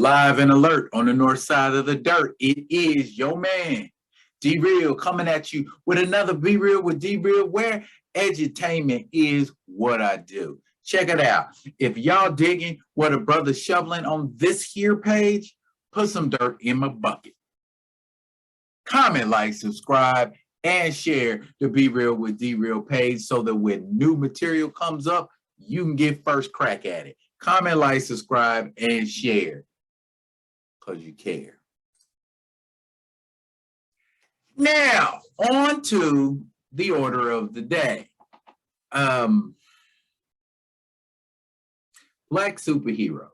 Live and alert on the north side of the dirt. It is your man, D-Real, coming at you with another Be Real with D-Real, where edutainment is what I do. Check it out. If y'all digging what a brother's shoveling on this here page, put some dirt in my bucket. Comment, like, subscribe, and share the Be Real with D-Real page so that when new material comes up, you can get first crack at it. Comment, like, subscribe, and share because you care. Now, on to the order of the day. Black superheroes.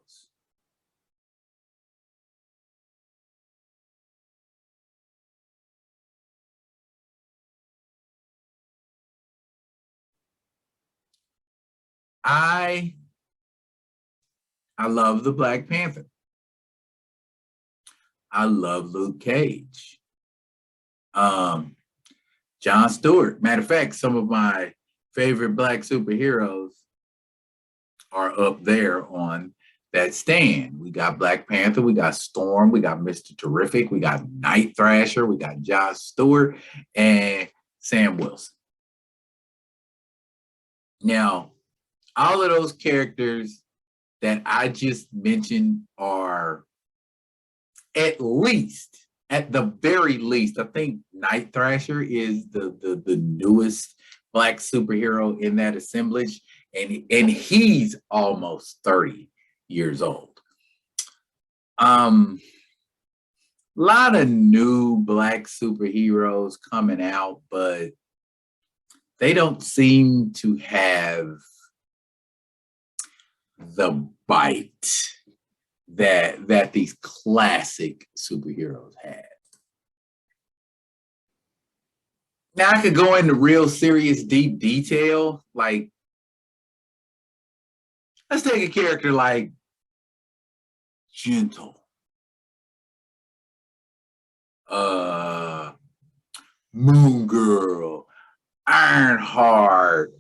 I love the Black Panther. I love Luke Cage. John Stewart. Matter of fact, some of my favorite Black superheroes are up there on that stand. We got Black Panther, we got Storm, we got Mr. Terrific, we got Night Thrasher, we got John Stewart, and Sam Wilson. Now, all of those characters that I just mentioned are at the very least, I think Night Thrasher is the newest Black superhero in that assemblage, and he's almost 30 years old. Lot of new Black superheroes coming out, but they don't seem to have the bite that these classic superheroes had. Now I could go into real serious, deep detail. Like, let's take a character like Gentle, Moon Girl, Ironheart,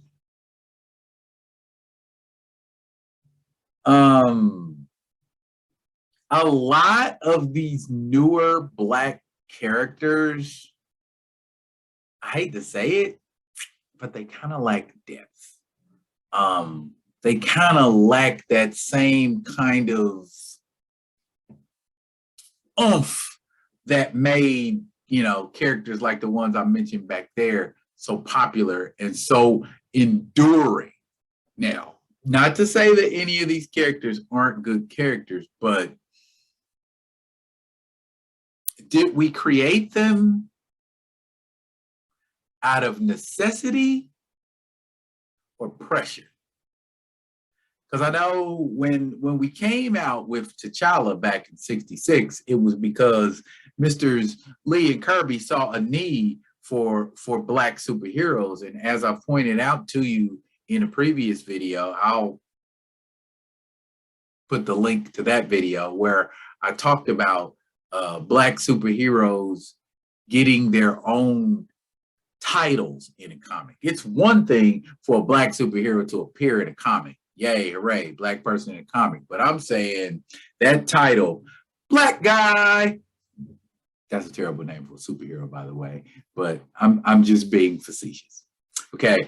a lot of these newer Black characters, I hate to say it, but they kind of lack depth. They kind of lack that same kind of oomph that made, characters like the ones I mentioned back there so popular and so enduring. Now, not to say that any of these characters aren't good characters, but did we create them out of necessity or pressure? Because I know when we came out with T'Challa back in '66, it was because Mr. Lee and Kirby saw a need for Black superheroes. And as I pointed out to you in a previous video, I'll put the link to that video where I talked about Black superheroes getting their own titles in a comic. It's one thing for a Black superhero to appear in a comic. Yay, hooray, Black person in a comic. But I'm saying that title, Black guy, that's a terrible name for a superhero, by the way, but I'm just being facetious. Okay.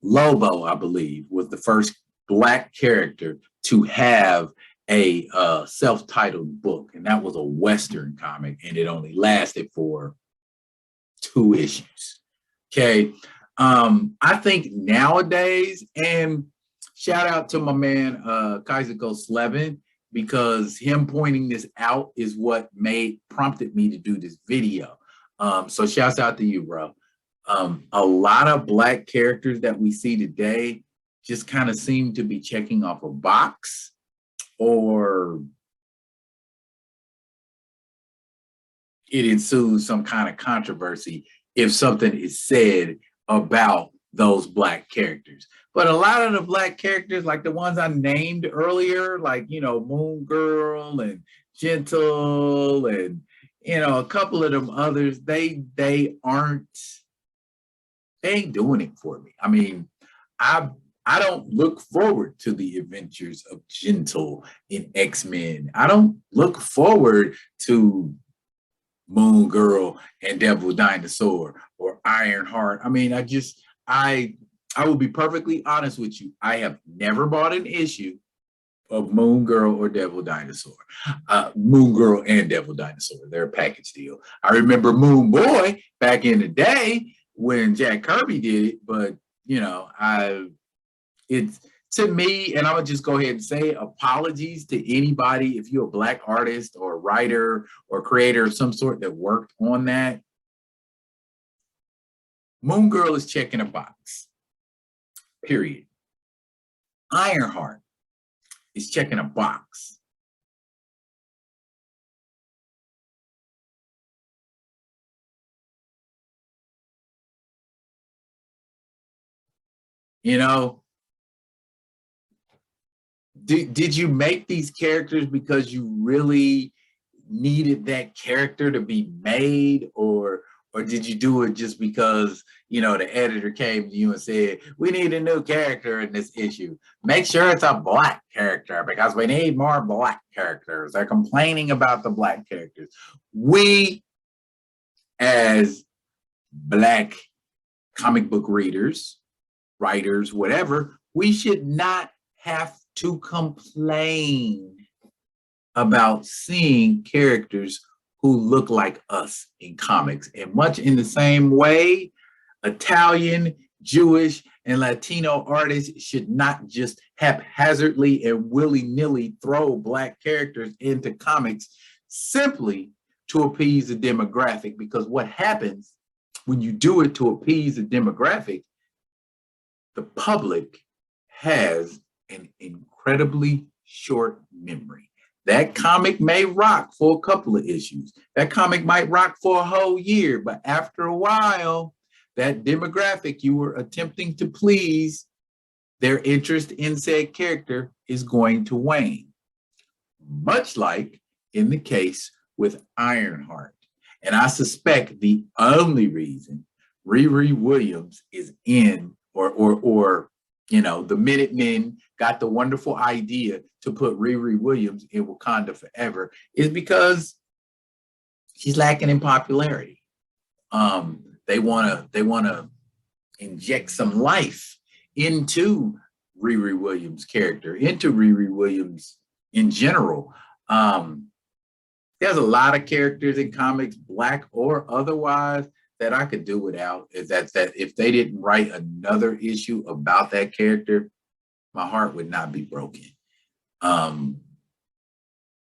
Lobo, I believe, was the first Black character to have a self-titled book, and that was a Western comic, and it only lasted for 2 issues. Okay. I think nowadays, and shout out to my man Kaizako Slevin, because him pointing this out is what prompted me to do this video. So shouts out to you, bro. A lot of Black characters that we see today just kind of seem to be checking off a box, or it ensues some kind of controversy if something is said about those Black characters. But a lot of the Black characters, like the ones I named earlier, like, Moon Girl and Gentle and, a couple of them others, they ain't doing it for me. I mean, I I don't look forward to the adventures of Gentle in X-Men. I don't look forward to Moon Girl and Devil Dinosaur or Ironheart. I mean, I will be perfectly honest with you. I have never bought an issue of Moon Girl or Devil Dinosaur. Moon Girl and Devil Dinosaur. They're a package deal. I remember Moon Boy back in the day when Jack Kirby did it, but it's to me, and I'm gonna just go ahead and say apologies to anybody if you're a Black artist or writer or creator of some sort that worked on that. Moon Girl is checking a box. Period. Ironheart is checking a box. You know, did you make these characters because you really needed that character to be made, or did you do it just because the editor came to you and said, we need a new character in this issue, make sure it's a Black character because we need more Black characters? They're complaining about the Black characters. We, as Black comic book readers, writers, whatever, we should not have to complain about seeing characters who look like us in comics. And much in the same way, Italian, Jewish, and Latino artists should not just haphazardly and willy-nilly throw Black characters into comics simply to appease the demographic. Because what happens when you do it to appease the demographic, the public has an incredibly short memory. That comic may rock for a couple of issues. That comic might rock for a whole year, but after a while, that demographic you were attempting to please, their interest in said character is going to wane. Much like in the case with Ironheart. And I suspect the only reason Riri Williams is in, or the Minutemen got the wonderful idea to put Riri Williams in Wakanda Forever is because she's lacking in popularity. They wanna inject some life into Riri Williams' character, into Riri Williams in general. There's a lot of characters in comics, Black or otherwise, that I could do without. Is that if they didn't write another issue about that character, my heart would not be broken.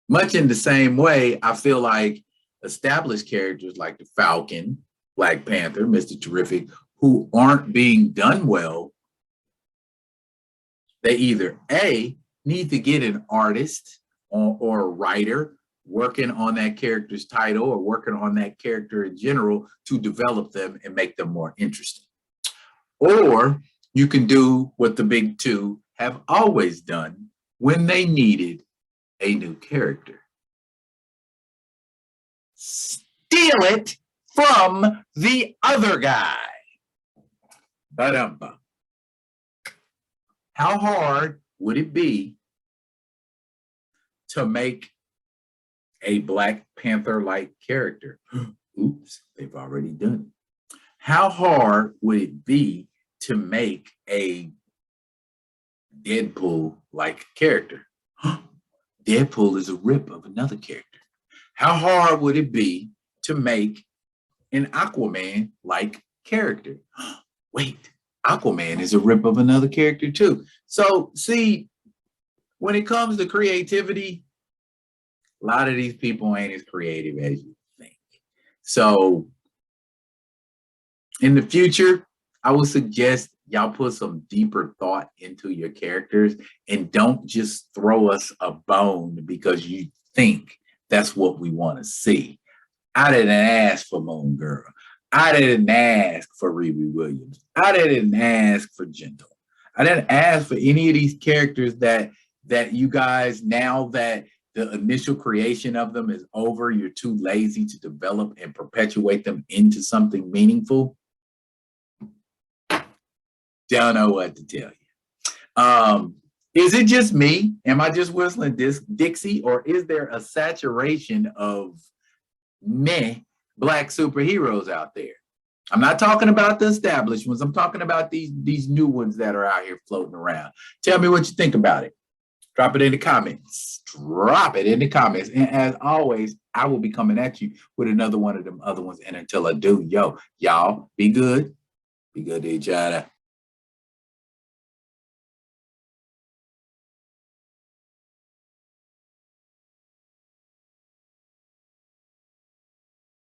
Much in the same way, I feel like established characters like the Falcon, Black Panther, Mr. Terrific, who aren't being done well, they either A, need to get an artist or a writer working on that character's title or working on that character in general to develop them and make them more interesting. Or you can do what the big two have always done when they needed a new character. Steal it from the other guy. Ba-dum-bum. How hard would it be to make a Black Panther-like character? Oops, they've already done it. How hard would it be to make a Deadpool-like character? Deadpool is a rip of another character. How hard would it be to make an Aquaman-like character? Wait, Aquaman is a rip of another character too. So see, when it comes to creativity, a lot of these people ain't as creative as you think. So in the future, I would suggest y'all put some deeper thought into your characters and don't just throw us a bone because you think that's what we want to see. I didn't ask for Moon Girl. I didn't ask for Riri Williams. I didn't ask for Gentle. I didn't ask for any of these characters that you guys, now that the initial creation of them is over, you're too lazy to develop and perpetuate them into something meaningful. Don't know what to tell you. Is it just me? Am I just whistling Dixie, or is there a saturation of meh black superheroes out there? I'm not talking about the established ones. I'm talking about these new ones that are out here floating around. Tell me what you think about it. Drop it in the comments. Drop it in the comments. And as always, I will be coming at you with another one of them other ones. And until I do, y'all be good. Be good to each other.